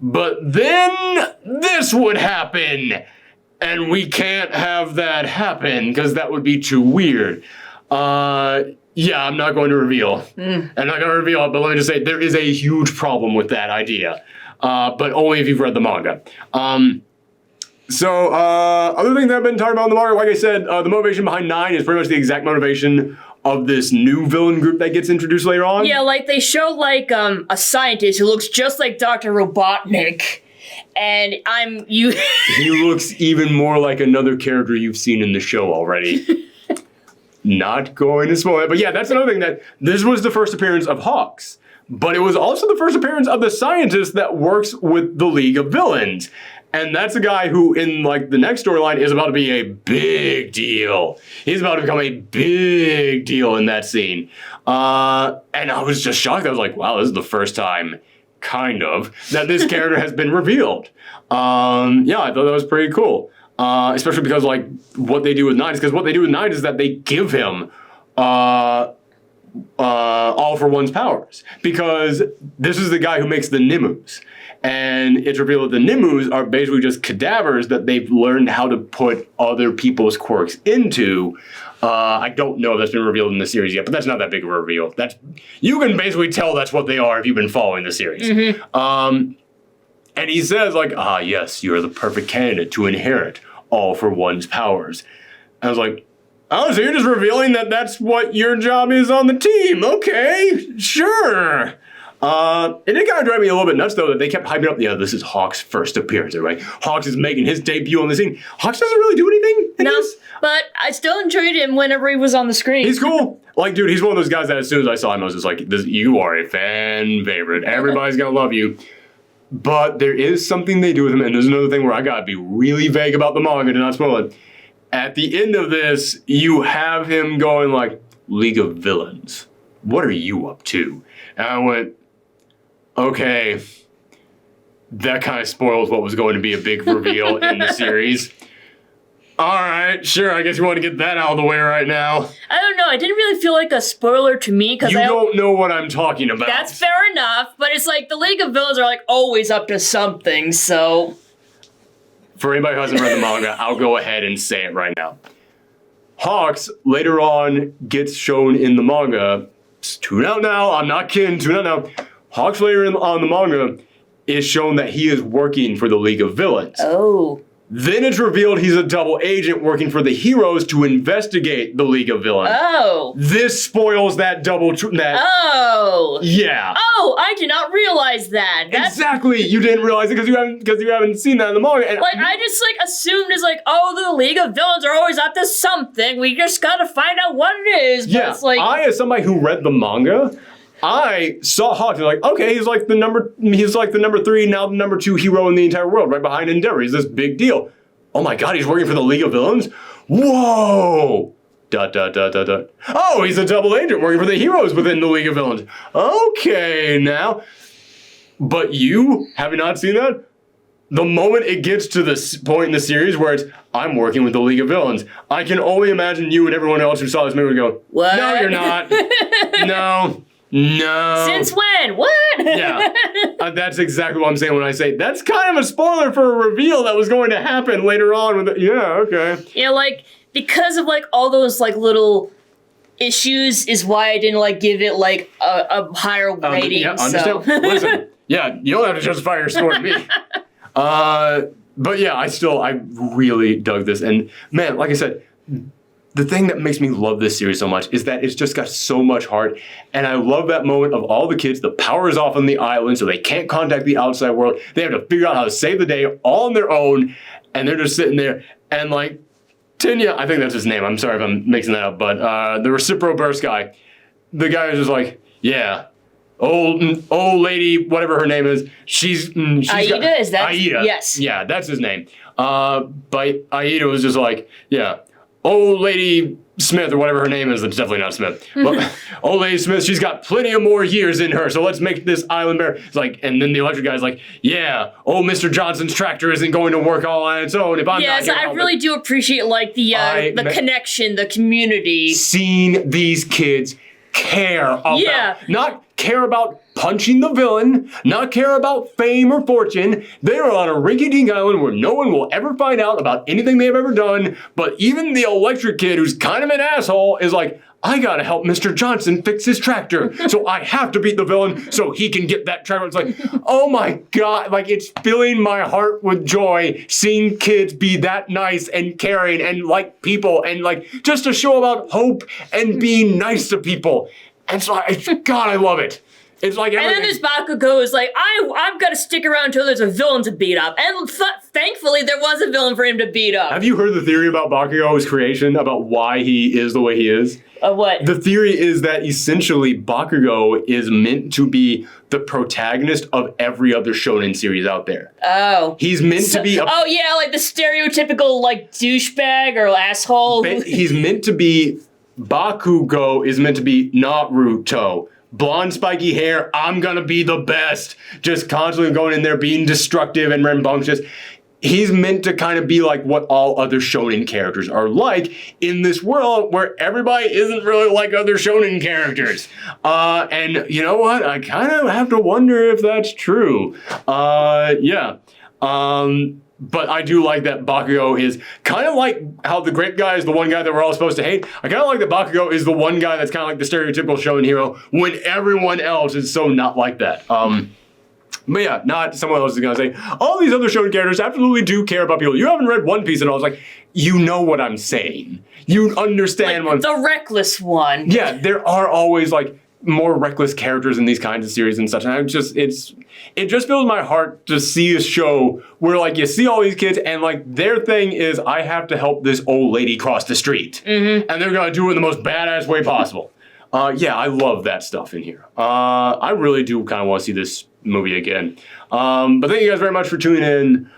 [SPEAKER 1] But then this would happen, and we can't have that happen because that would be too weird. Yeah, I'm not going to reveal. I'm not going to reveal it, but let me just say there is a huge problem with that idea, but only if you've read the manga. So, other things that I've been talking about in the manga, like I said, the motivation behind 9 is pretty much the exact motivation of this new villain group that gets introduced later on.
[SPEAKER 2] Yeah, like they show like a scientist who looks just like Dr. Robotnik, and
[SPEAKER 1] He looks even more like another character you've seen in the show already. Not going to spoil it, but yeah, that's another thing, that this was the first appearance of Hawks, but it was also the first appearance of the scientist that works with the League of Villains. And that's a guy who, in like the next storyline, is about to be a big deal. He's about to become a big deal in that scene. And I was just shocked. I was like, wow, this is the first time, kind of, that this character has been revealed. Yeah, I thought that was pretty cool. Especially because like what they do with 9 is that they give him all for one's powers, because this is the guy who makes the Nimus. And it's revealed that the Nimus are basically just cadavers that they've learned how to put other people's quirks into. I don't know if that's been revealed in the series yet, but that's not that big of a reveal. You can basically tell that's what they are if you've been following the series. Mm-hmm. And he says like, yes, you're the perfect candidate to inherit all for one's powers. I was like, oh, so you're just revealing that that's what your job is on the team. Okay, sure. It did kind of drive me a little bit nuts, though, that they kept hyping up, this is Hawk's first appearance, right? Hawks is making his debut on the scene. Hawks doesn't really do anything in this.
[SPEAKER 2] But I still enjoyed him whenever he was on the screen.
[SPEAKER 1] He's cool. Like, dude, he's one of those guys that as soon as I saw him, I was just like, you are a fan favorite. Everybody's gonna love you. But there is something they do with him, and there's another thing where I gotta be really vague about the manga to not spoil it. At the end of this, you have him going like, League of Villains, what are you up to? And I went, okay, that kind of spoils what was going to be a big reveal in the series. All right, sure, I guess you want to get that out of the way right now.
[SPEAKER 2] I don't know, it didn't really feel like a spoiler to me, because
[SPEAKER 1] you don't know what I'm talking about.
[SPEAKER 2] That's fair enough, but it's like the League of Villains are like always up to something, so...
[SPEAKER 1] For anybody who hasn't read the manga, I'll go ahead and say it right now. Hawks, later on, gets shown in the manga. Tune out now, I'm not kidding, tune out now. Hawks later on the manga is shown that he is working for the League of Villains.
[SPEAKER 2] Oh.
[SPEAKER 1] Then it's revealed he's a double agent working for the heroes to investigate the League of Villains.
[SPEAKER 2] Oh.
[SPEAKER 1] This spoils that
[SPEAKER 2] Oh.
[SPEAKER 1] Yeah.
[SPEAKER 2] Oh, I did not realize that.
[SPEAKER 1] Exactly. You didn't realize it because you haven't seen that in the manga. And
[SPEAKER 2] I just assumed it's the League of Villains are always up to something. We just gotta find out what it is. But
[SPEAKER 1] yeah.
[SPEAKER 2] it's like,
[SPEAKER 1] I, as somebody who read the manga, I saw Hawks and okay, he's like the number 3, now the number 2 hero in the entire world, right behind Endeavor. He's this big deal. Oh my god, he's working for the League of Villains? Whoa! ... Oh, he's a double agent working for the heroes within the League of Villains. Okay, now. But you, having not seen that, the moment it gets to this point in the series where it's, I'm working with the League of Villains, I can only imagine you and everyone else who saw this movie go,
[SPEAKER 2] what?
[SPEAKER 1] No, you're not. No.
[SPEAKER 2] Since when? What?
[SPEAKER 1] Yeah. That's exactly what I'm saying when I say that's kind of a spoiler for a reveal that was going to happen later on. Yeah, okay.
[SPEAKER 2] Yeah, because of all those little issues is why I didn't give it a higher rating.
[SPEAKER 1] Yeah, understand. So. Listen, yeah, you don't have to justify your score to me. But yeah, I really dug this. And man, like I said, the thing that makes me love this series so much is that it's just got so much heart. And I love that moment of all the kids, the power is off on the island, so they can't contact the outside world. They have to figure out how to save the day all on their own. And they're just sitting there. And Tinya, I think that's his name. I'm sorry if I'm mixing that up. But the Recipro Burst guy, the guy was just yeah. Old lady, whatever her name is, she's
[SPEAKER 2] Aida, is that?
[SPEAKER 1] Aida.
[SPEAKER 2] Yes.
[SPEAKER 1] Yeah, that's his name. But Aida was just yeah. old lady Smith, or whatever her name is, it's definitely not Smith. But old lady Smith, she's got plenty of more years in her, so let's make this island better. It's like, and then the electric guy's like, yeah, old Mr. Johnson's tractor isn't going to work all on its own if I'm not here.
[SPEAKER 2] I really do appreciate like the connection, the community.
[SPEAKER 1] Seeing these kids care about, not care about punching the villain, not care about fame or fortune. They are on a rinky-dink island where no one will ever find out about anything they've ever done, but even the electric kid, who's kind of an asshole, is like, I gotta help Mr. Johnson fix his tractor, so I have to beat the villain so he can get that tractor. It's like, oh my God, like it's filling my heart with joy seeing kids be that nice and caring and like people and like just a show about hope and being nice to people. And so, God, I love it. It's like everything.
[SPEAKER 2] And then this Bakugo is like, I'm gonna stick around until there's a villain to beat up. And thankfully, there was a villain for him to beat up.
[SPEAKER 1] Have you heard the theory about Bakugo's creation, about why he is the way he is?
[SPEAKER 2] What?
[SPEAKER 1] The theory is that essentially Bakugo is meant to be the protagonist of every other shonen series out there.
[SPEAKER 2] Oh.
[SPEAKER 1] He's meant to be
[SPEAKER 2] oh yeah, like the stereotypical like douchebag or asshole.
[SPEAKER 1] He's meant to be, Bakugo is meant to be Naruto. Blonde spiky hair, I'm gonna be the best. Just constantly going in there being destructive and rambunctious. He's meant to kind of be like what all other shonen characters are like in this world where everybody isn't really like other shonen characters. And you know what? I kind of have to wonder if that's true. But I do like that Bakugo is kind of like how the great guy is the one guy that we're all supposed to hate. I kind of like that Bakugo is the one guy that's kind of like the stereotypical shonen hero when everyone else is so not like that. But yeah, not someone else is going to say, all these other shonen characters absolutely do care about people. You haven't read One Piece and I was like, you know what I'm saying. You understand
[SPEAKER 2] like the reckless one.
[SPEAKER 1] Yeah, there are always like more reckless characters in these kinds of series and such. And it just fills my heart to see a show where like you see all these kids and like their thing is, I have to help this old lady cross the street. Mm-hmm. And they're going to do it in the most badass way possible. I love that stuff in here. I really do kind of want to see this movie again. But thank you guys very much for tuning in.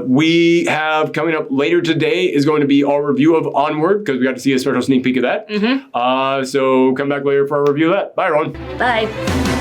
[SPEAKER 1] We have coming up later today is going to be our review of Onward, because we got to see a special sneak peek of that. Mm-hmm. So come back later for our review of that. Bye, everyone.
[SPEAKER 2] Bye.